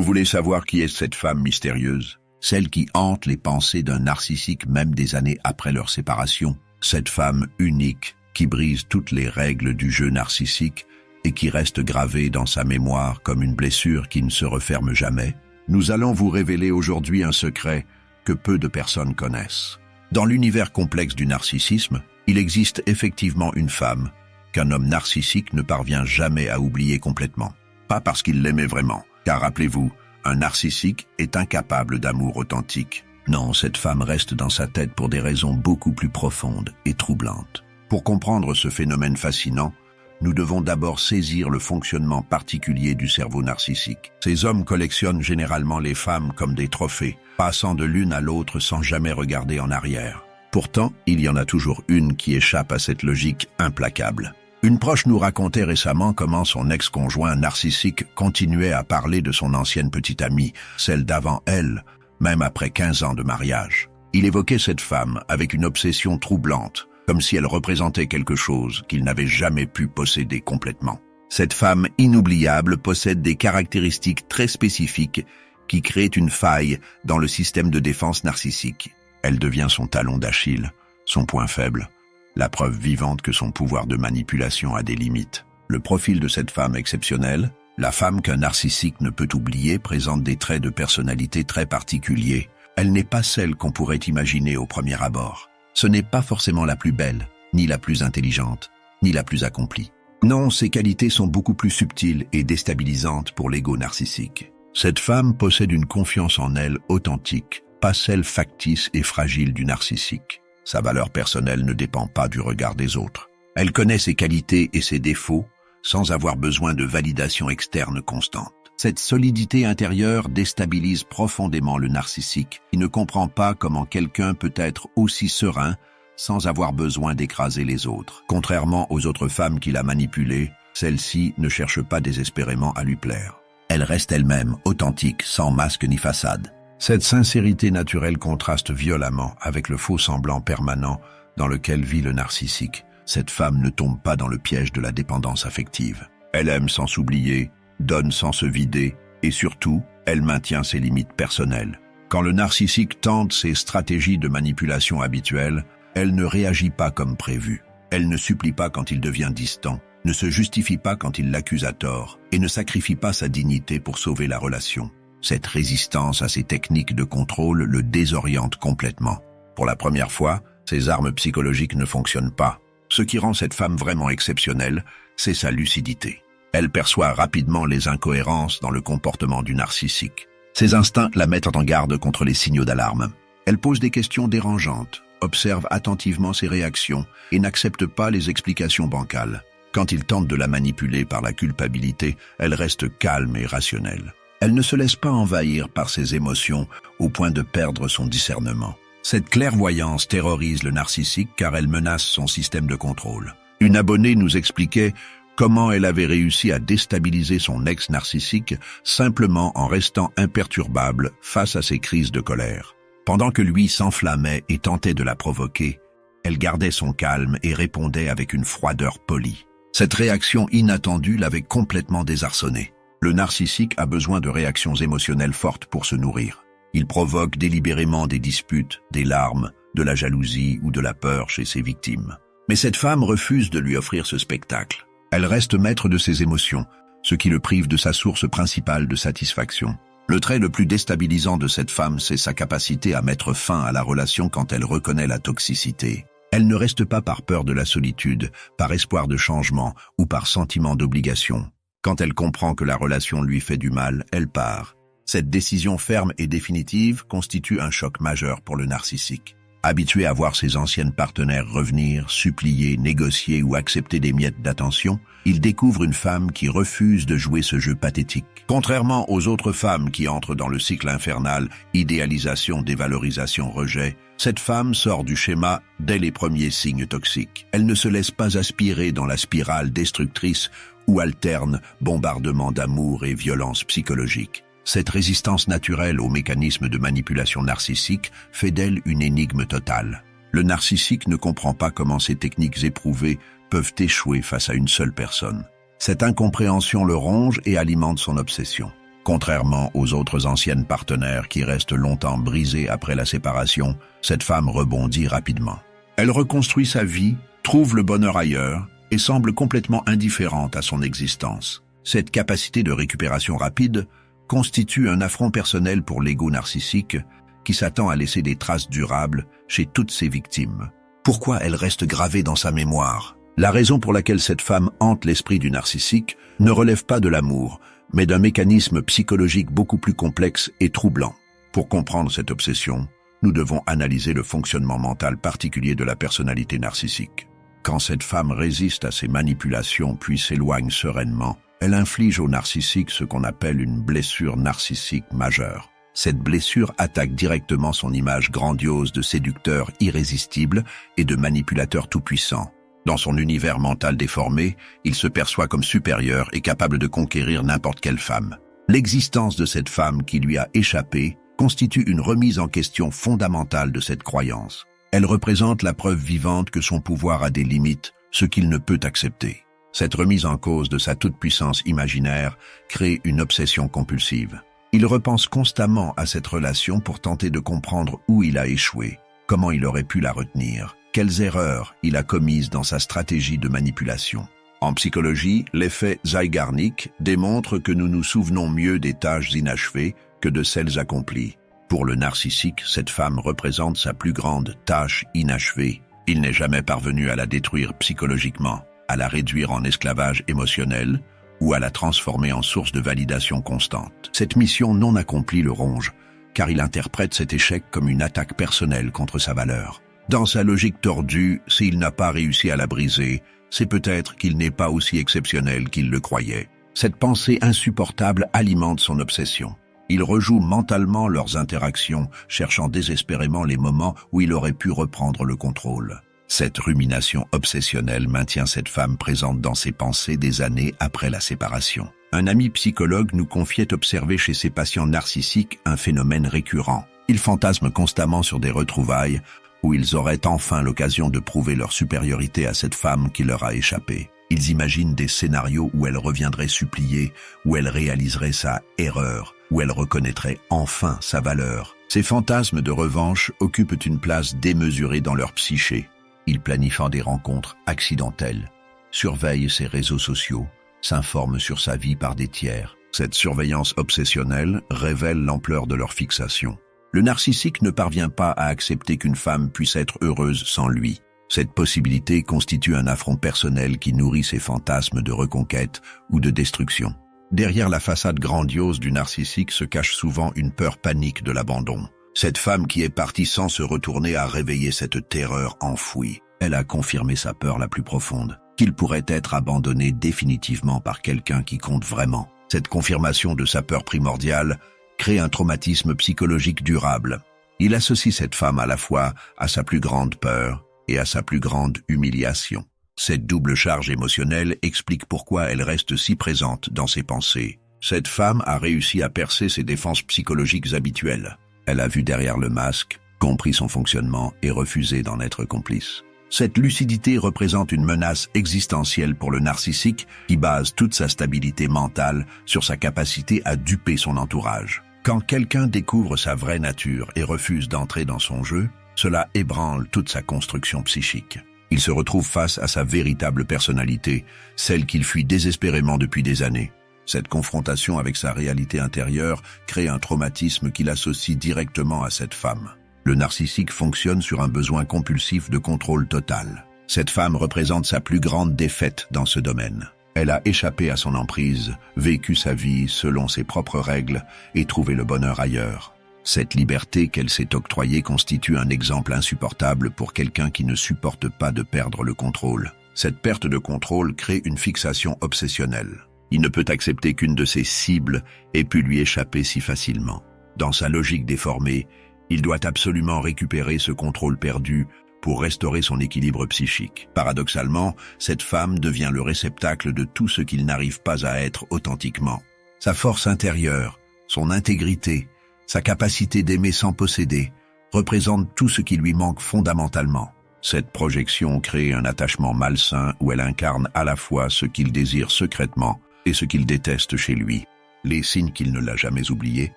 Vous voulez savoir qui est cette femme mystérieuse? Celle qui hante les pensées d'un narcissique même des années après leur séparation. Cette femme unique qui brise toutes les règles du jeu narcissique et qui reste gravée dans sa mémoire comme une blessure qui ne se referme jamais. Nous allons vous révéler aujourd'hui un secret que peu de personnes connaissent. Dans l'univers complexe du narcissisme, il existe effectivement une femme qu'un homme narcissique ne parvient jamais à oublier complètement. Pas parce qu'il l'aimait vraiment, car rappelez-vous, un narcissique est incapable d'amour authentique. Non, cette femme reste dans sa tête pour des raisons beaucoup plus profondes et troublantes. Pour comprendre ce phénomène fascinant, nous devons d'abord saisir le fonctionnement particulier du cerveau narcissique. Ces hommes collectionnent généralement les femmes comme des trophées, passant de l'une à l'autre sans jamais regarder en arrière. Pourtant, il y en a toujours une qui échappe à cette logique implacable. Une proche nous racontait récemment comment son ex-conjoint narcissique continuait à parler de son ancienne petite amie, celle d'avant elle, même après 15 ans de mariage. Il évoquait cette femme avec une obsession troublante, comme si elle représentait quelque chose qu'il n'avait jamais pu posséder complètement. Cette femme inoubliable possède des caractéristiques très spécifiques qui créent une faille dans le système de défense narcissique. Elle devient son talon d'Achille, son point faible, la preuve vivante que son pouvoir de manipulation a des limites. Le profil de cette femme exceptionnelle, la femme qu'un narcissique ne peut oublier, présente des traits de personnalité très particuliers. Elle n'est pas celle qu'on pourrait imaginer au premier abord. Ce n'est pas forcément la plus belle, ni la plus intelligente, ni la plus accomplie. Non, ses qualités sont beaucoup plus subtiles et déstabilisantes pour l'ego narcissique. Cette femme possède une confiance en elle authentique, pas celle factice et fragile du narcissique. Sa valeur personnelle ne dépend pas du regard des autres. Elle connaît ses qualités et ses défauts sans avoir besoin de validation externe constante. Cette solidité intérieure déstabilise profondément le narcissique. Il ne comprend pas comment quelqu'un peut être aussi serein sans avoir besoin d'écraser les autres. Contrairement aux autres femmes qu'il a manipulées, celle-ci ne cherche pas désespérément à lui plaire. Elle reste elle-même, authentique, sans masque ni façade. Cette sincérité naturelle contraste violemment avec le faux semblant permanent dans lequel vit le narcissique. Cette femme ne tombe pas dans le piège de la dépendance affective. Elle aime sans s'oublier, donne sans se vider, et surtout, elle maintient ses limites personnelles. Quand le narcissique tente ses stratégies de manipulation habituelles, elle ne réagit pas comme prévu. Elle ne supplie pas quand il devient distant, ne se justifie pas quand il l'accuse à tort, et ne sacrifie pas sa dignité pour sauver la relation. Cette résistance à ces techniques de contrôle le désoriente complètement. Pour la première fois, ses armes psychologiques ne fonctionnent pas. Ce qui rend cette femme vraiment exceptionnelle, c'est sa lucidité. Elle perçoit rapidement les incohérences dans le comportement du narcissique. Ses instincts la mettent en garde contre les signaux d'alarme. Elle pose des questions dérangeantes, observe attentivement ses réactions et n'accepte pas les explications bancales. Quand il tente de la manipuler par la culpabilité, elle reste calme et rationnelle. Elle ne se laisse pas envahir par ses émotions au point de perdre son discernement. Cette clairvoyance terrorise le narcissique car elle menace son système de contrôle. Une abonnée nous expliquait comment elle avait réussi à déstabiliser son ex-narcissique simplement en restant imperturbable face à ses crises de colère. Pendant que lui s'enflammait et tentait de la provoquer, elle gardait son calme et répondait avec une froideur polie. Cette réaction inattendue l'avait complètement désarçonné. Le narcissique a besoin de réactions émotionnelles fortes pour se nourrir. Il provoque délibérément des disputes, des larmes, de la jalousie ou de la peur chez ses victimes. Mais cette femme refuse de lui offrir ce spectacle. Elle reste maître de ses émotions, ce qui le prive de sa source principale de satisfaction. Le trait le plus déstabilisant de cette femme, c'est sa capacité à mettre fin à la relation quand elle reconnaît la toxicité. Elle ne reste pas par peur de la solitude, par espoir de changement ou par sentiment d'obligation. Quand elle comprend que la relation lui fait du mal, elle part. Cette décision ferme et définitive constitue un choc majeur pour le narcissique. Habitué à voir ses anciennes partenaires revenir, supplier, négocier ou accepter des miettes d'attention, il découvre une femme qui refuse de jouer ce jeu pathétique. Contrairement aux autres femmes qui entrent dans le cycle infernal, idéalisation, dévalorisation, rejet, cette femme sort du schéma dès les premiers signes toxiques. Elle ne se laisse pas aspirer dans la spirale destructrice où alternent bombardement d'amour et violence psychologique. Cette résistance naturelle aux mécanismes de manipulation narcissique fait d'elle une énigme totale. Le narcissique ne comprend pas comment ces techniques éprouvées peuvent échouer face à une seule personne. Cette incompréhension le ronge et alimente son obsession. Contrairement aux autres anciennes partenaires qui restent longtemps brisées après la séparation, cette femme rebondit rapidement. Elle reconstruit sa vie, trouve le bonheur ailleurs et semble complètement indifférente à son existence. Cette capacité de récupération rapide constitue un affront personnel pour l'ego narcissique qui s'attend à laisser des traces durables chez toutes ses victimes. Pourquoi elle reste gravée dans sa mémoire? La raison pour laquelle cette femme hante l'esprit du narcissique ne relève pas de l'amour, mais d'un mécanisme psychologique beaucoup plus complexe et troublant. Pour comprendre cette obsession, nous devons analyser le fonctionnement mental particulier de la personnalité narcissique. Quand cette femme résiste à ces manipulations puis s'éloigne sereinement, elle inflige au narcissique ce qu'on appelle une blessure narcissique majeure. Cette blessure attaque directement son image grandiose de séducteur irrésistible et de manipulateur tout-puissant. Dans son univers mental déformé, il se perçoit comme supérieur et capable de conquérir n'importe quelle femme. L'existence de cette femme qui lui a échappé constitue une remise en question fondamentale de cette croyance. Elle représente la preuve vivante que son pouvoir a des limites, ce qu'il ne peut accepter. Cette remise en cause de sa toute-puissance imaginaire crée une obsession compulsive. Il repense constamment à cette relation pour tenter de comprendre où il a échoué, comment il aurait pu la retenir, quelles erreurs il a commises dans sa stratégie de manipulation. En psychologie, l'effet Zeigarnik démontre que nous nous souvenons mieux des tâches inachevées que de celles accomplies. Pour le narcissique, cette femme représente sa plus grande tâche inachevée. Il n'est jamais parvenu à la détruire psychologiquement, à la réduire en esclavage émotionnel ou à la transformer en source de validation constante. Cette mission non accomplie le ronge, car il interprète cet échec comme une attaque personnelle contre sa valeur. Dans sa logique tordue, s'il n'a pas réussi à la briser, c'est peut-être qu'il n'est pas aussi exceptionnel qu'il le croyait. Cette pensée insupportable alimente son obsession. Il rejoue mentalement leurs interactions, cherchant désespérément les moments où il aurait pu reprendre le contrôle. Cette rumination obsessionnelle maintient cette femme présente dans ses pensées des années après la séparation. Un ami psychologue nous confiait observer chez ses patients narcissiques un phénomène récurrent. Ils fantasment constamment sur des retrouvailles où ils auraient enfin l'occasion de prouver leur supériorité à cette femme qui leur a échappé. Ils imaginent des scénarios où elle reviendrait supplier, où elle réaliserait sa erreur, où elle reconnaîtrait enfin sa valeur. Ces fantasmes de revanche occupent une place démesurée dans leur psyché. Ils planifient des rencontres accidentelles, surveillent ses réseaux sociaux, s'informent sur sa vie par des tiers. Cette surveillance obsessionnelle révèle l'ampleur de leur fixation. Le narcissique ne parvient pas à accepter qu'une femme puisse être heureuse sans lui. Cette possibilité constitue un affront personnel qui nourrit ses fantasmes de reconquête ou de destruction. Derrière la façade grandiose du narcissique se cache souvent une peur panique de l'abandon. Cette femme qui est partie sans se retourner a réveillé cette terreur enfouie. Elle a confirmé sa peur la plus profonde, qu'il pourrait être abandonné définitivement par quelqu'un qui compte vraiment. Cette confirmation de sa peur primordiale crée un traumatisme psychologique durable. Il associe cette femme à la fois à sa plus grande peur et à sa plus grande humiliation. Cette double charge émotionnelle explique pourquoi elle reste si présente dans ses pensées. Cette femme a réussi à percer ses défenses psychologiques habituelles. Elle a vu derrière le masque, compris son fonctionnement et refusé d'en être complice. Cette lucidité représente une menace existentielle pour le narcissique qui base toute sa stabilité mentale sur sa capacité à duper son entourage. Quand quelqu'un découvre sa vraie nature et refuse d'entrer dans son jeu, cela ébranle toute sa construction psychique. Il se retrouve face à sa véritable personnalité, celle qu'il fuit désespérément depuis des années. Cette confrontation avec sa réalité intérieure crée un traumatisme qu'il associe directement à cette femme. Le narcissique fonctionne sur un besoin compulsif de contrôle total. Cette femme représente sa plus grande défaite dans ce domaine. Elle a échappé à son emprise, vécu sa vie selon ses propres règles et trouvé le bonheur ailleurs. Cette liberté qu'elle s'est octroyée constitue un exemple insupportable pour quelqu'un qui ne supporte pas de perdre le contrôle. Cette perte de contrôle crée une fixation obsessionnelle. Il ne peut accepter qu'une de ses cibles ait pu lui échapper si facilement. Dans sa logique déformée, il doit absolument récupérer ce contrôle perdu pour restaurer son équilibre psychique. Paradoxalement, cette femme devient le réceptacle de tout ce qu'il n'arrive pas à être authentiquement. Sa force intérieure, son intégrité, sa capacité d'aimer sans posséder, représentent tout ce qui lui manque fondamentalement. Cette projection crée un attachement malsain où elle incarne à la fois ce qu'il désire secrètement et ce qu'il déteste chez lui. les signes qu'il ne l'a jamais oubliés.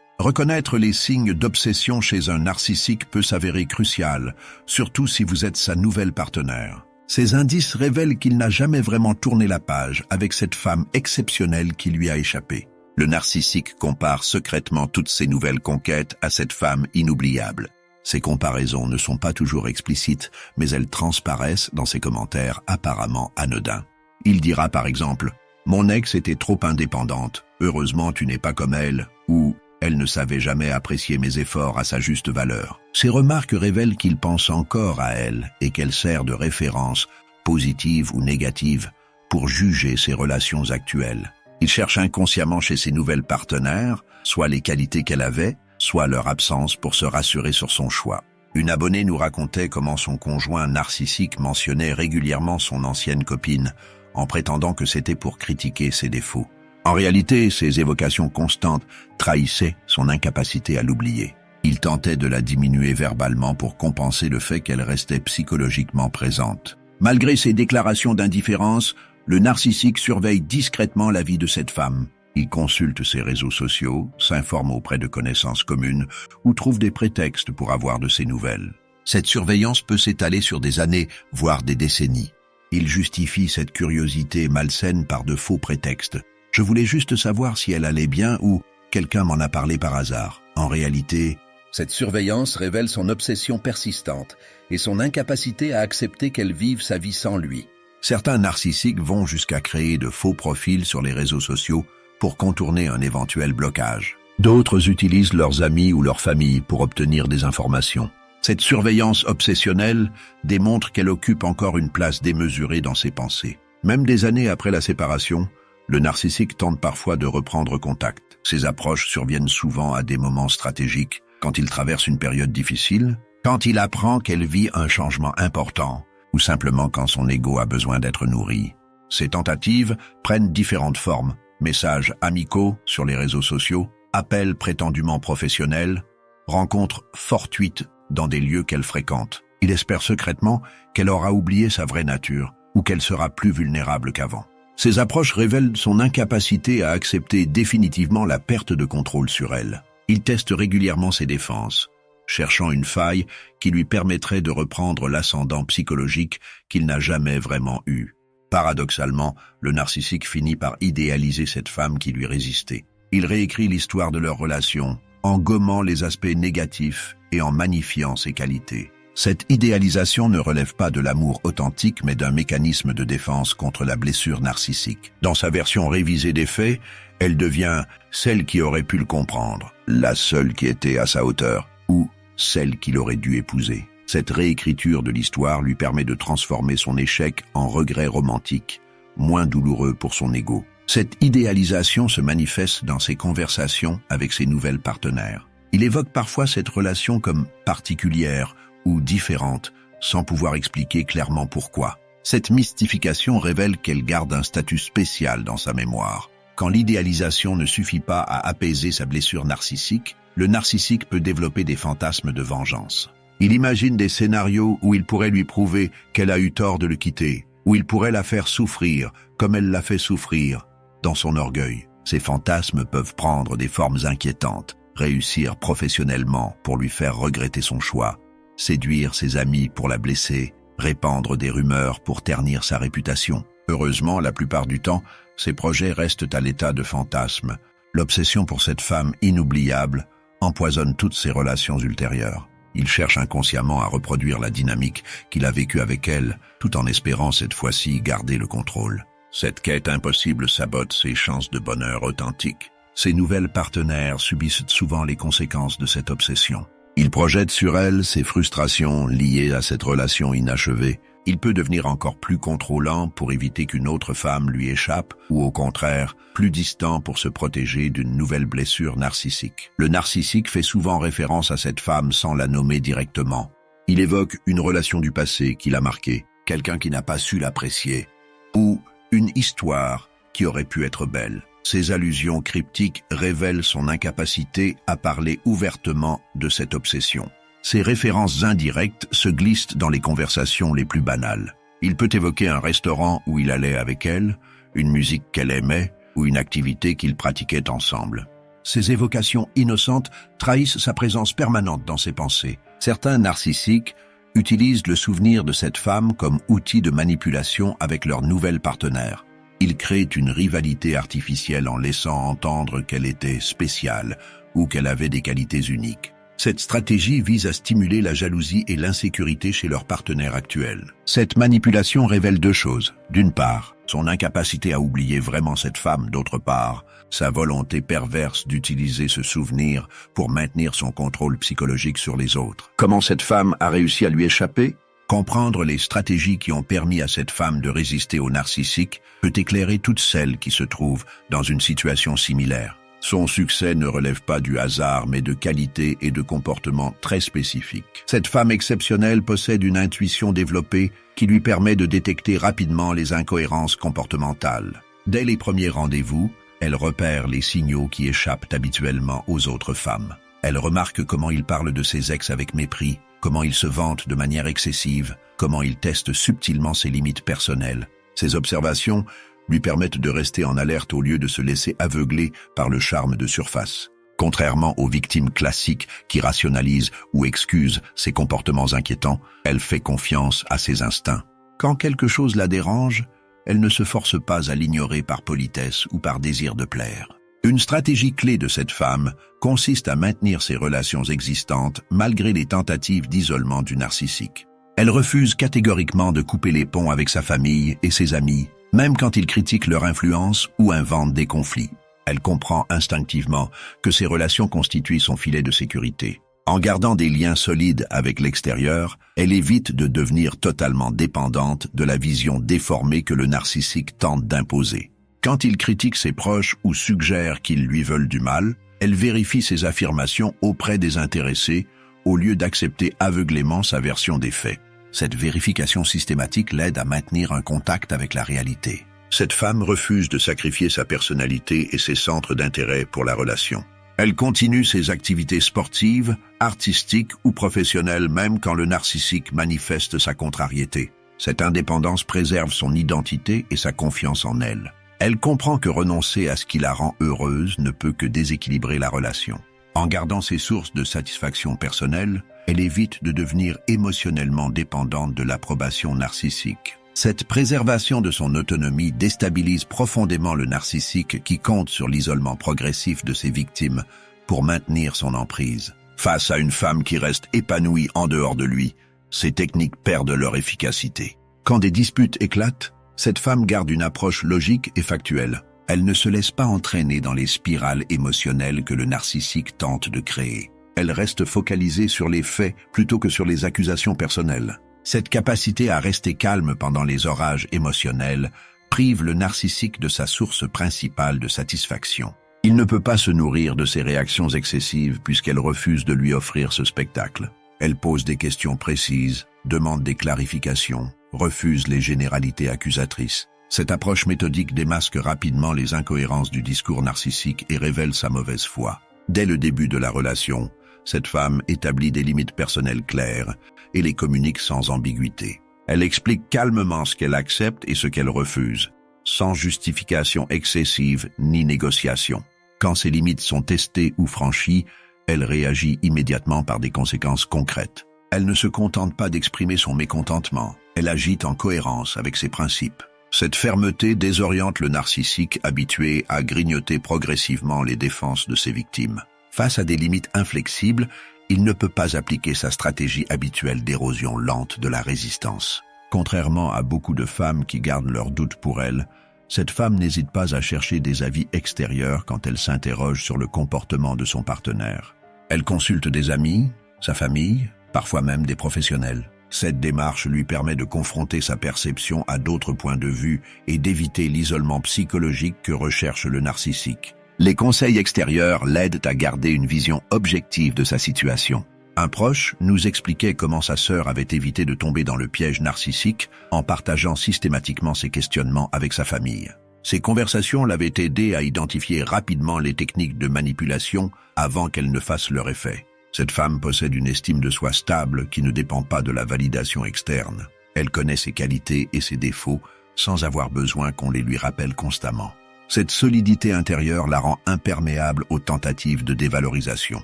Reconnaître les signes d'obsession chez un narcissique peut s'avérer crucial, surtout si vous êtes sa nouvelle partenaire. Ces indices révèlent qu'il n'a jamais vraiment tourné la page avec cette femme exceptionnelle qui lui a échappé. Le narcissique compare secrètement toutes ses nouvelles conquêtes à cette femme inoubliable. Ces comparaisons ne sont pas toujours explicites, mais elles transparaissent dans ses commentaires apparemment anodins. Il dira par exemple « Mon ex était trop indépendante, heureusement tu n'es pas comme elle » ou « Elle ne savait jamais apprécier mes efforts à sa juste valeur ». Ces remarques révèlent qu'il pense encore à elle et qu'elle sert de référence, positive ou négative, pour juger ses relations actuelles. Il cherche inconsciemment chez ses nouvelles partenaires, soit les qualités qu'elle avait, soit leur absence pour se rassurer sur son choix. Une abonnée nous racontait comment son conjoint narcissique mentionnait régulièrement son ancienne copine, en prétendant que c'était pour critiquer ses défauts. En réalité, ces évocations constantes trahissaient son incapacité à l'oublier. Il tentait de la diminuer verbalement pour compenser le fait qu'elle restait psychologiquement présente. Malgré ses déclarations d'indifférence, le narcissique surveille discrètement la vie de cette femme. Il consulte ses réseaux sociaux, s'informe auprès de connaissances communes ou trouve des prétextes pour avoir de ses nouvelles. Cette surveillance peut s'étaler sur des années, voire des décennies. Il justifie cette curiosité malsaine par de faux prétextes. Je voulais juste savoir si elle allait bien ou quelqu'un m'en a parlé par hasard. En réalité, cette surveillance révèle son obsession persistante et son incapacité à accepter qu'elle vive sa vie sans lui. Certains narcissiques vont jusqu'à créer de faux profils sur les réseaux sociaux pour contourner un éventuel blocage. D'autres utilisent leurs amis ou leur famille pour obtenir des informations. Cette surveillance obsessionnelle démontre qu'elle occupe encore une place démesurée dans ses pensées. Même des années après la séparation, le narcissique tente parfois de reprendre contact. Ces approches surviennent souvent à des moments stratégiques, quand il traverse une période difficile, quand il apprend qu'elle vit un changement important, ou simplement quand son ego a besoin d'être nourri. Ces tentatives prennent différentes formes: messages amicaux sur les réseaux sociaux, appels prétendument professionnels, rencontres fortuites dans des lieux qu'elle fréquente. Il espère secrètement qu'elle aura oublié sa vraie nature ou qu'elle sera plus vulnérable qu'avant. Ces approches révèlent son incapacité à accepter définitivement la perte de contrôle sur elle. Il teste régulièrement ses défenses, cherchant une faille qui lui permettrait de reprendre l'ascendant psychologique qu'il n'a jamais vraiment eu. Paradoxalement, le narcissique finit par idéaliser cette femme qui lui résistait. Il réécrit l'histoire de leur relation, en gommant les aspects négatifs et en magnifiant ses qualités. Cette idéalisation ne relève pas de l'amour authentique, mais d'un mécanisme de défense contre la blessure narcissique. Dans sa version révisée des faits, elle devient celle qui aurait pu le comprendre, la seule qui était à sa hauteur, ou celle qu'il aurait dû épouser. Cette réécriture de l'histoire lui permet de transformer son échec en regret romantique, moins douloureux pour son ego. Cette idéalisation se manifeste dans ses conversations avec ses nouvelles partenaires. Il évoque parfois cette relation comme particulière ou différente, sans pouvoir expliquer clairement pourquoi. Cette mystification révèle qu'elle garde un statut spécial dans sa mémoire. Quand l'idéalisation ne suffit pas à apaiser sa blessure narcissique, le narcissique peut développer des fantasmes de vengeance. Il imagine des scénarios où il pourrait lui prouver qu'elle a eu tort de le quitter, où il pourrait la faire souffrir comme elle l'a fait souffrir dans son orgueil. Ces fantasmes peuvent prendre des formes inquiétantes, réussir professionnellement pour lui faire regretter son choix, séduire ses amis pour la blesser, répandre des rumeurs pour ternir sa réputation. Heureusement, la plupart du temps, ces projets restent à l'état de fantasme. L'obsession pour cette femme inoubliable empoisonne toutes ses relations ultérieures. Il cherche inconsciemment à reproduire la dynamique qu'il a vécue avec elle, tout en espérant cette fois-ci garder le contrôle. Cette quête impossible sabote ses chances de bonheur authentique. Ses nouvelles partenaires subissent souvent les conséquences de cette obsession. Il projette sur elle ses frustrations liées à cette relation inachevée. Il peut devenir encore plus contrôlant pour éviter qu'une autre femme lui échappe, ou au contraire, plus distant pour se protéger d'une nouvelle blessure narcissique. Le narcissique fait souvent référence à cette femme sans la nommer directement. Il évoque une relation du passé qui l'a marquée, quelqu'un qui n'a pas su l'apprécier, ou une histoire qui aurait pu être belle. Ces allusions cryptiques révèlent son incapacité à parler ouvertement de cette obsession. Ces références indirectes se glissent dans les conversations les plus banales. Il peut évoquer un restaurant où il allait avec elle, une musique qu'elle aimait, ou une activité qu'ils pratiquaient ensemble. Ces évocations innocentes trahissent sa présence permanente dans ses pensées. Certains narcissiques utilisent le souvenir de cette femme comme outil de manipulation avec leur nouvelle partenaire. Ils créent une rivalité artificielle en laissant entendre qu'elle était spéciale ou qu'elle avait des qualités uniques. Cette stratégie vise à stimuler la jalousie et l'insécurité chez leur partenaire actuel. Cette manipulation révèle deux choses. D'une part, son incapacité à oublier vraiment cette femme. D'autre part, sa volonté perverse d'utiliser ce souvenir pour maintenir son contrôle psychologique sur les autres. Comment cette femme a réussi à lui échapper? Comprendre les stratégies qui ont permis à cette femme de résister au narcissique peut éclairer toutes celles qui se trouvent dans une situation similaire. Son succès ne relève pas du hasard, mais de qualités et de comportements très spécifiques. Cette femme exceptionnelle possède une intuition développée qui lui permet de détecter rapidement les incohérences comportementales. Dès les premiers rendez-vous, elle repère les signaux qui échappent habituellement aux autres femmes. Elle remarque comment il parle de ses ex avec mépris, comment il se vante de manière excessive, comment il teste subtilement ses limites personnelles. Ces observations lui permettent de rester en alerte au lieu de se laisser aveugler par le charme de surface. Contrairement aux victimes classiques qui rationalisent ou excusent ses comportements inquiétants, elle fait confiance à ses instincts. Quand quelque chose la dérange, elle ne se force pas à l'ignorer par politesse ou par désir de plaire. Une stratégie clé de cette femme consiste à maintenir ses relations existantes malgré les tentatives d'isolement du narcissique. Elle refuse catégoriquement de couper les ponts avec sa famille et ses amis, même quand ils critiquent leur influence ou inventent des conflits. Elle comprend instinctivement que ces relations constituent son filet de sécurité. En gardant des liens solides avec l'extérieur, elle évite de devenir totalement dépendante de la vision déformée que le narcissique tente d'imposer. Quand il critique ses proches ou suggère qu'ils lui veulent du mal, elle vérifie ses affirmations auprès des intéressés au lieu d'accepter aveuglément sa version des faits. Cette vérification systématique l'aide à maintenir un contact avec la réalité. Cette femme refuse de sacrifier sa personnalité et ses centres d'intérêt pour la relation. Elle continue ses activités sportives, artistiques ou professionnelles même quand le narcissique manifeste sa contrariété. Cette indépendance préserve son identité et sa confiance en elle. Elle comprend que renoncer à ce qui la rend heureuse ne peut que déséquilibrer la relation. En gardant ses sources de satisfaction personnelle, elle évite de devenir émotionnellement dépendante de l'approbation narcissique. Cette préservation de son autonomie déstabilise profondément le narcissique qui compte sur l'isolement progressif de ses victimes pour maintenir son emprise. Face à une femme qui reste épanouie en dehors de lui, ces techniques perdent leur efficacité. Quand des disputes éclatent, cette femme garde une approche logique et factuelle. Elle ne se laisse pas entraîner dans les spirales émotionnelles que le narcissique tente de créer. Elle reste focalisée sur les faits plutôt que sur les accusations personnelles. Cette capacité à rester calme pendant les orages émotionnels prive le narcissique de sa source principale de satisfaction. Il ne peut pas se nourrir de ses réactions excessives puisqu'elle refuse de lui offrir ce spectacle. Elle pose des questions précises, demande des clarifications, refuse les généralités accusatrices. Cette approche méthodique démasque rapidement les incohérences du discours narcissique et révèle sa mauvaise foi. Dès le début de la relation, cette femme établit des limites personnelles claires et les communique sans ambiguïté. Elle explique calmement ce qu'elle accepte et ce qu'elle refuse, sans justification excessive ni négociation. Quand ces limites sont testées ou franchies, elle réagit immédiatement par des conséquences concrètes. Elle ne se contente pas d'exprimer son mécontentement, elle agit en cohérence avec ses principes. Cette fermeté désoriente le narcissique habitué à grignoter progressivement les défenses de ses victimes. Face à des limites inflexibles, il ne peut pas appliquer sa stratégie habituelle d'érosion lente de la résistance. Contrairement à beaucoup de femmes qui gardent leurs doutes pour elle, cette femme n'hésite pas à chercher des avis extérieurs quand elle s'interroge sur le comportement de son partenaire. Elle consulte des amis, sa famille, parfois même des professionnels. Cette démarche lui permet de confronter sa perception à d'autres points de vue et d'éviter l'isolement psychologique que recherche le narcissique. Les conseils extérieurs l'aident à garder une vision objective de sa situation. Un proche nous expliquait comment sa sœur avait évité de tomber dans le piège narcissique en partageant systématiquement ses questionnements avec sa famille. Ces conversations l'avaient aidé à identifier rapidement les techniques de manipulation avant qu'elles ne fassent leur effet. Cette femme possède une estime de soi stable qui ne dépend pas de la validation externe. Elle connaît ses qualités et ses défauts sans avoir besoin qu'on les lui rappelle constamment. Cette solidité intérieure la rend imperméable aux tentatives de dévalorisation.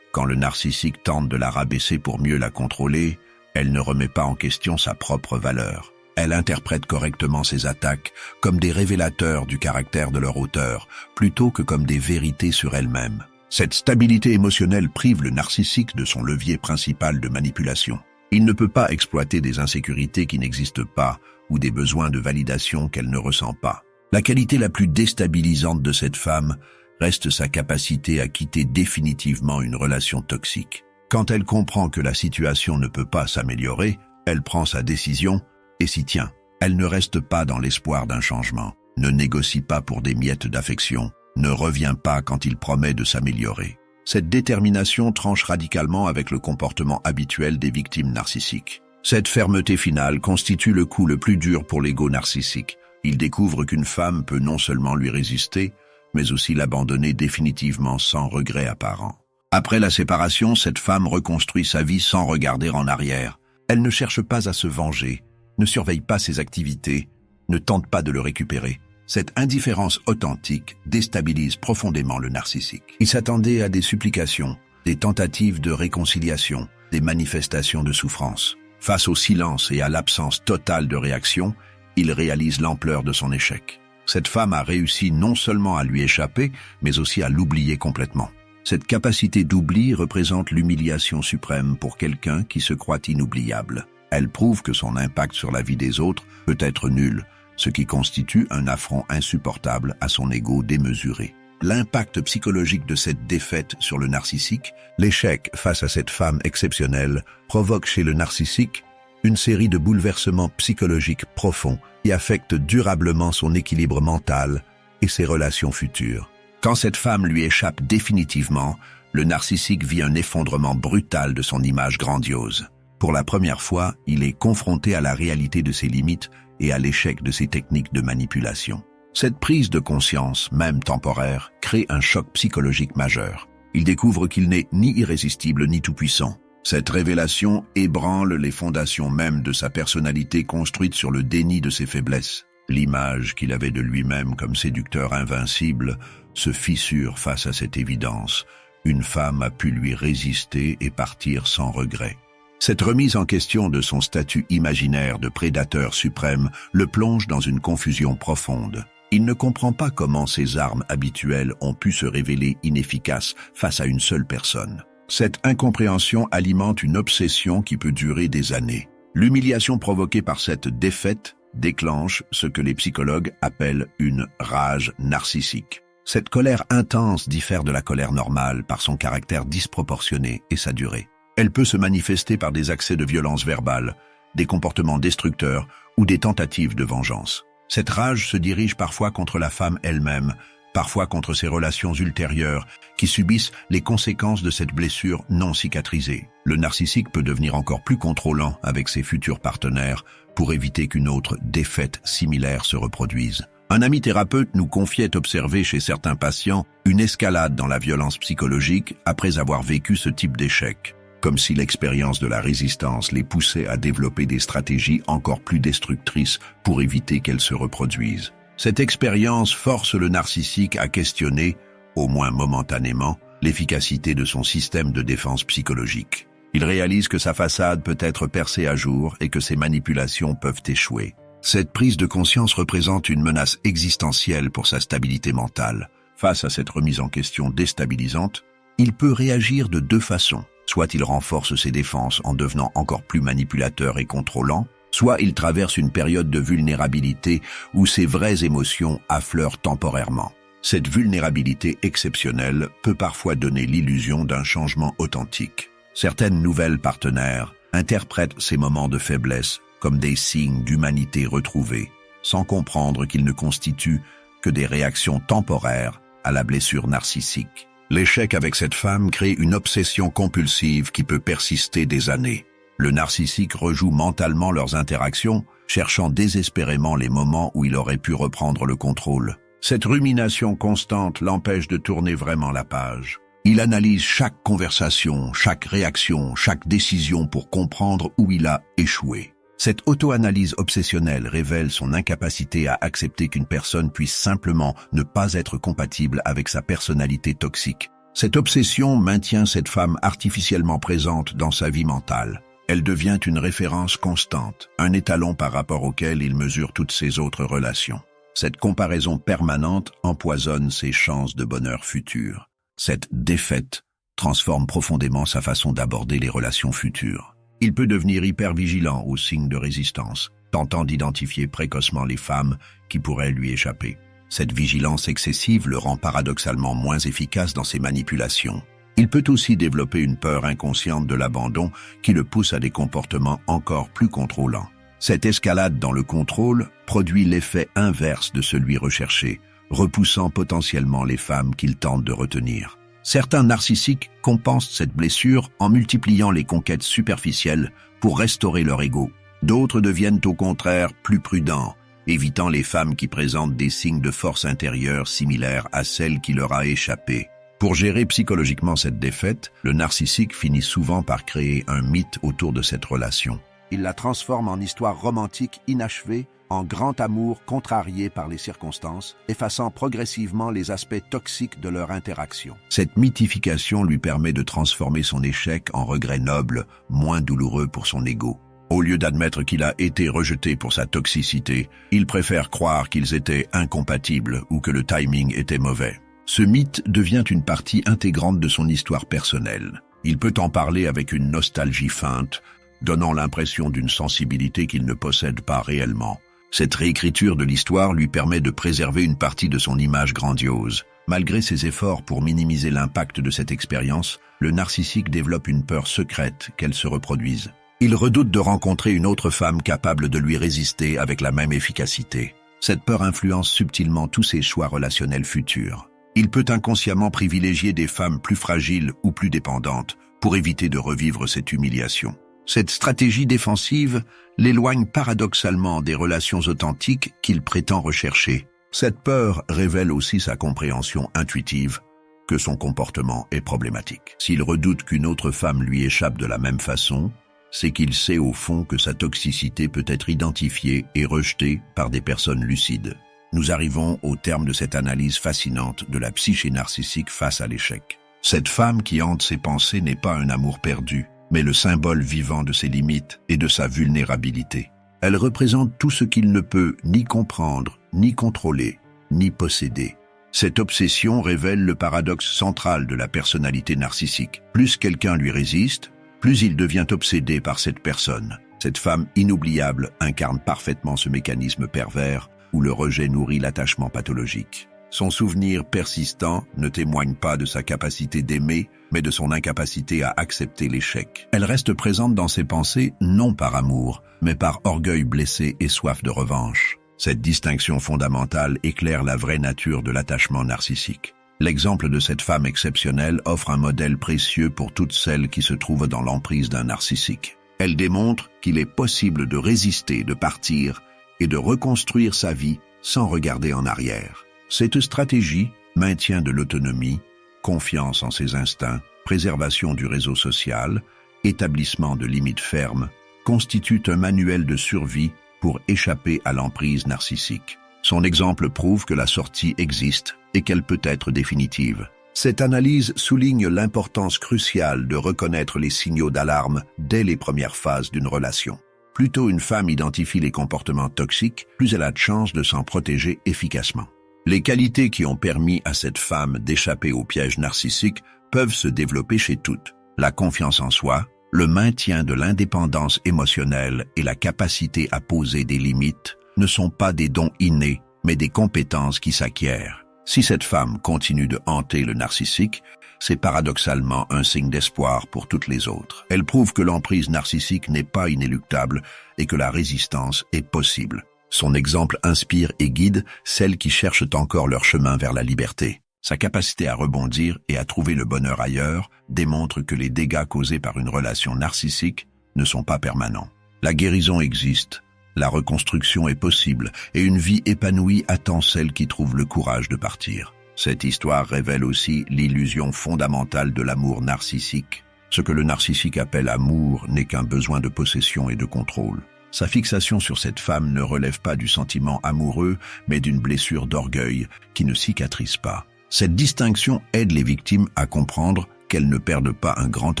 Quand le narcissique tente de la rabaisser pour mieux la contrôler, elle ne remet pas en question sa propre valeur. Elle interprète correctement ses attaques comme des révélateurs du caractère de leur auteur, plutôt que comme des vérités sur elle-même. Cette stabilité émotionnelle prive le narcissique de son levier principal de manipulation. Il ne peut pas exploiter des insécurités qui n'existent pas ou des besoins de validation qu'elle ne ressent pas. La qualité la plus déstabilisante de cette femme reste sa capacité à quitter définitivement une relation toxique. Quand elle comprend que la situation ne peut pas s'améliorer, elle prend sa décision et s'y tient. Elle ne reste pas dans l'espoir d'un changement, ne négocie pas pour des miettes d'affection, ne revient pas quand il promet de s'améliorer. Cette détermination tranche radicalement avec le comportement habituel des victimes narcissiques. Cette fermeté finale constitue le coup le plus dur pour l'ego narcissique. Il découvre qu'une femme peut non seulement lui résister, mais aussi l'abandonner définitivement sans regret apparent. Après la séparation, cette femme reconstruit sa vie sans regarder en arrière. Elle ne cherche pas à se venger, ne surveille pas ses activités, ne tente pas de le récupérer. Cette indifférence authentique déstabilise profondément le narcissique. Il s'attendait à des supplications, des tentatives de réconciliation, des manifestations de souffrance. Face au silence et à l'absence totale de réaction, il réalise l'ampleur de son échec. Cette femme a réussi non seulement à lui échapper, mais aussi à l'oublier complètement. Cette capacité d'oubli représente l'humiliation suprême pour quelqu'un qui se croit inoubliable. Elle prouve que son impact sur la vie des autres peut être nul, ce qui constitue un affront insupportable à son ego démesuré. L'impact psychologique de cette défaite sur le narcissique, l'échec face à cette femme exceptionnelle, provoque chez le narcissique une série de bouleversements psychologiques profonds qui affectent durablement son équilibre mental et ses relations futures. Quand cette femme lui échappe définitivement, le narcissique vit un effondrement brutal de son image grandiose. Pour la première fois, il est confronté à la réalité de ses limites et à l'échec de ses techniques de manipulation. Cette prise de conscience, même temporaire, crée un choc psychologique majeur. Il découvre qu'il n'est ni irrésistible ni tout-puissant. Cette révélation ébranle les fondations mêmes de sa personnalité construite sur le déni de ses faiblesses. L'image qu'il avait de lui-même comme séducteur invincible se fissure face à cette évidence. Une femme a pu lui résister et partir sans regret. Cette remise en question de son statut imaginaire de prédateur suprême le plonge dans une confusion profonde. Il ne comprend pas comment ses armes habituelles ont pu se révéler inefficaces face à une seule personne. Cette incompréhension alimente une obsession qui peut durer des années. L'humiliation provoquée par cette défaite déclenche ce que les psychologues appellent une rage narcissique. Cette colère intense diffère de la colère normale par son caractère disproportionné et sa durée. Elle peut se manifester par des accès de violence verbale, des comportements destructeurs ou des tentatives de vengeance. Cette rage se dirige parfois contre la femme elle-même, parfois contre ses relations ultérieures qui subissent les conséquences de cette blessure non cicatrisée. Le narcissique peut devenir encore plus contrôlant avec ses futurs partenaires pour éviter qu'une autre défaite similaire se reproduise. Un ami thérapeute nous confiait observer chez certains patients une escalade dans la violence psychologique après avoir vécu ce type d'échec, comme si l'expérience de la résistance les poussait à développer des stratégies encore plus destructrices pour éviter qu'elles se reproduisent. Cette expérience force le narcissique à questionner, au moins momentanément, l'efficacité de son système de défense psychologique. Il réalise que sa façade peut être percée à jour et que ses manipulations peuvent échouer. Cette prise de conscience représente une menace existentielle pour sa stabilité mentale. Face à cette remise en question déstabilisante, il peut réagir de deux façons. Soit il renforce ses défenses en devenant encore plus manipulateur et contrôlant, soit il traverse une période de vulnérabilité où ses vraies émotions affleurent temporairement. Cette vulnérabilité exceptionnelle peut parfois donner l'illusion d'un changement authentique. Certaines nouvelles partenaires interprètent ces moments de faiblesse comme des signes d'humanité retrouvée, sans comprendre qu'ils ne constituent que des réactions temporaires à la blessure narcissique. L'échec avec cette femme crée une obsession compulsive qui peut persister des années. Le narcissique rejoue mentalement leurs interactions, cherchant désespérément les moments où il aurait pu reprendre le contrôle. Cette rumination constante l'empêche de tourner vraiment la page. Il analyse chaque conversation, chaque réaction, chaque décision pour comprendre où il a échoué. Cette auto-analyse obsessionnelle révèle son incapacité à accepter qu'une personne puisse simplement ne pas être compatible avec sa personnalité toxique. Cette obsession maintient cette femme artificiellement présente dans sa vie mentale. Elle devient une référence constante, un étalon par rapport auquel il mesure toutes ses autres relations. Cette comparaison permanente empoisonne ses chances de bonheur futur. Cette défaite transforme profondément sa façon d'aborder les relations futures. Il peut devenir hyper-vigilant aux signes de résistance, tentant d'identifier précocement les femmes qui pourraient lui échapper. Cette vigilance excessive le rend paradoxalement moins efficace dans ses manipulations. Il peut aussi développer une peur inconsciente de l'abandon qui le pousse à des comportements encore plus contrôlants. Cette escalade dans le contrôle produit l'effet inverse de celui recherché, repoussant potentiellement les femmes qu'il tente de retenir. Certains narcissiques compensent cette blessure en multipliant les conquêtes superficielles pour restaurer leur ego. D'autres deviennent au contraire plus prudents, évitant les femmes qui présentent des signes de force intérieure similaires à celle qui leur a échappé. Pour gérer psychologiquement cette défaite, le narcissique finit souvent par créer un mythe autour de cette relation. Il la transforme en histoire romantique inachevée, en grand amour contrarié par les circonstances, effaçant progressivement les aspects toxiques de leur interaction. Cette mythification lui permet de transformer son échec en regret noble, moins douloureux pour son ego. Au lieu d'admettre qu'il a été rejeté pour sa toxicité, il préfère croire qu'ils étaient incompatibles ou que le timing était mauvais. Ce mythe devient une partie intégrante de son histoire personnelle. Il peut en parler avec une nostalgie feinte, donnant l'impression d'une sensibilité qu'il ne possède pas réellement. Cette réécriture de l'histoire lui permet de préserver une partie de son image grandiose. Malgré ses efforts pour minimiser l'impact de cette expérience, le narcissique développe une peur secrète qu'elle se reproduise. Il redoute de rencontrer une autre femme capable de lui résister avec la même efficacité. Cette peur influence subtilement tous ses choix relationnels futurs. Il peut inconsciemment privilégier des femmes plus fragiles ou plus dépendantes pour éviter de revivre cette humiliation. Cette stratégie défensive l'éloigne paradoxalement des relations authentiques qu'il prétend rechercher. Cette peur révèle aussi sa compréhension intuitive que son comportement est problématique. S'il redoute qu'une autre femme lui échappe de la même façon, c'est qu'il sait au fond que sa toxicité peut être identifiée et rejetée par des personnes lucides. Nous arrivons au terme de cette analyse fascinante de la psyché narcissique face à l'échec. Cette femme qui hante ses pensées n'est pas un amour perdu, mais le symbole vivant de ses limites et de sa vulnérabilité. Elle représente tout ce qu'il ne peut ni comprendre, ni contrôler, ni posséder. Cette obsession révèle le paradoxe central de la personnalité narcissique. Plus quelqu'un lui résiste, plus il devient obsédé par cette personne. Cette femme inoubliable incarne parfaitement ce mécanisme pervers où le rejet nourrit l'attachement pathologique. Son souvenir persistant ne témoigne pas de sa capacité d'aimer, mais de son incapacité à accepter l'échec. Elle reste présente dans ses pensées non par amour, mais par orgueil blessé et soif de revanche. Cette distinction fondamentale éclaire la vraie nature de l'attachement narcissique. L'exemple de cette femme exceptionnelle offre un modèle précieux pour toutes celles qui se trouvent dans l'emprise d'un narcissique. Elle démontre qu'il est possible de résister, de partir et de reconstruire sa vie sans regarder en arrière. Cette stratégie, maintien de l'autonomie, confiance en ses instincts, préservation du réseau social, établissement de limites fermes, constitue un manuel de survie pour échapper à l'emprise narcissique. Son exemple prouve que la sortie existe et qu'elle peut être définitive. Cette analyse souligne l'importance cruciale de reconnaître les signaux d'alarme dès les premières phases d'une relation. Plus tôt une femme identifie les comportements toxiques, plus elle a de chances de s'en protéger efficacement. Les qualités qui ont permis à cette femme d'échapper au piège narcissique peuvent se développer chez toutes. La confiance en soi, le maintien de l'indépendance émotionnelle et la capacité à poser des limites ne sont pas des dons innés, mais des compétences qui s'acquièrent. Si cette femme continue de hanter le narcissique, c'est paradoxalement un signe d'espoir pour toutes les autres. Elle prouve que l'emprise narcissique n'est pas inéluctable et que la résistance est possible. Son exemple inspire et guide celles qui cherchent encore leur chemin vers la liberté. Sa capacité à rebondir et à trouver le bonheur ailleurs démontre que les dégâts causés par une relation narcissique ne sont pas permanents. La guérison existe, la reconstruction est possible et une vie épanouie attend celles qui trouvent le courage de partir. Cette histoire révèle aussi l'illusion fondamentale de l'amour narcissique. Ce que le narcissique appelle amour n'est qu'un besoin de possession et de contrôle. Sa fixation sur cette femme ne relève pas du sentiment amoureux, mais d'une blessure d'orgueil qui ne cicatrise pas. Cette distinction aide les victimes à comprendre qu'elles ne perdent pas un grand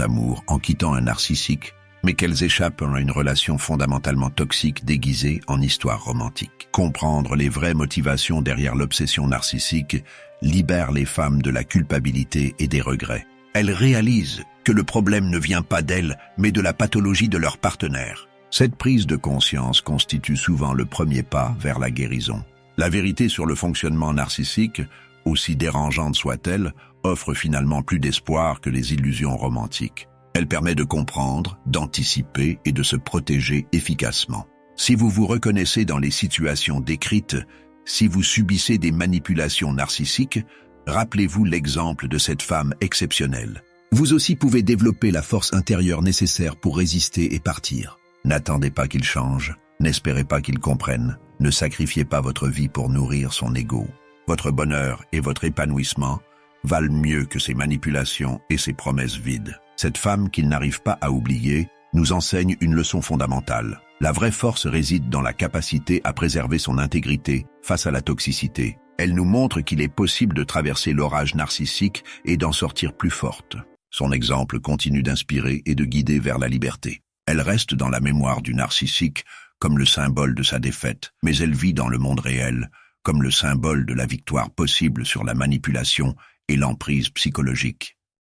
amour en quittant un narcissique, mais qu'elles échappent à une relation fondamentalement toxique déguisée en histoire romantique. Comprendre les vraies motivations derrière l'obsession narcissique libère les femmes de la culpabilité et des regrets. Elles réalisent que le problème ne vient pas d'elles, mais de la pathologie de leur partenaire. Cette prise de conscience constitue souvent le premier pas vers la guérison. La vérité sur le fonctionnement narcissique, aussi dérangeante soit-elle, offre finalement plus d'espoir que les illusions romantiques. Elle permet de comprendre, d'anticiper et de se protéger efficacement. Si vous vous reconnaissez dans les situations décrites, si vous subissez des manipulations narcissiques, rappelez-vous l'exemple de cette femme exceptionnelle. Vous aussi pouvez développer la force intérieure nécessaire pour résister et partir. N'attendez pas qu'il change, n'espérez pas qu'il comprenne, ne sacrifiez pas votre vie pour nourrir son ego. Votre bonheur et votre épanouissement valent mieux que ces manipulations et ces promesses vides. Cette femme qu'il n'arrive pas à oublier nous enseigne une leçon fondamentale. La vraie force réside dans la capacité à préserver son intégrité face à la toxicité. Elle nous montre qu'il est possible de traverser l'orage narcissique et d'en sortir plus forte. Son exemple continue d'inspirer et de guider vers la liberté. Elle reste dans la mémoire du narcissique comme le symbole de sa défaite, mais elle vit dans le monde réel comme le symbole de la victoire possible sur la manipulation et l'emprise psychologique.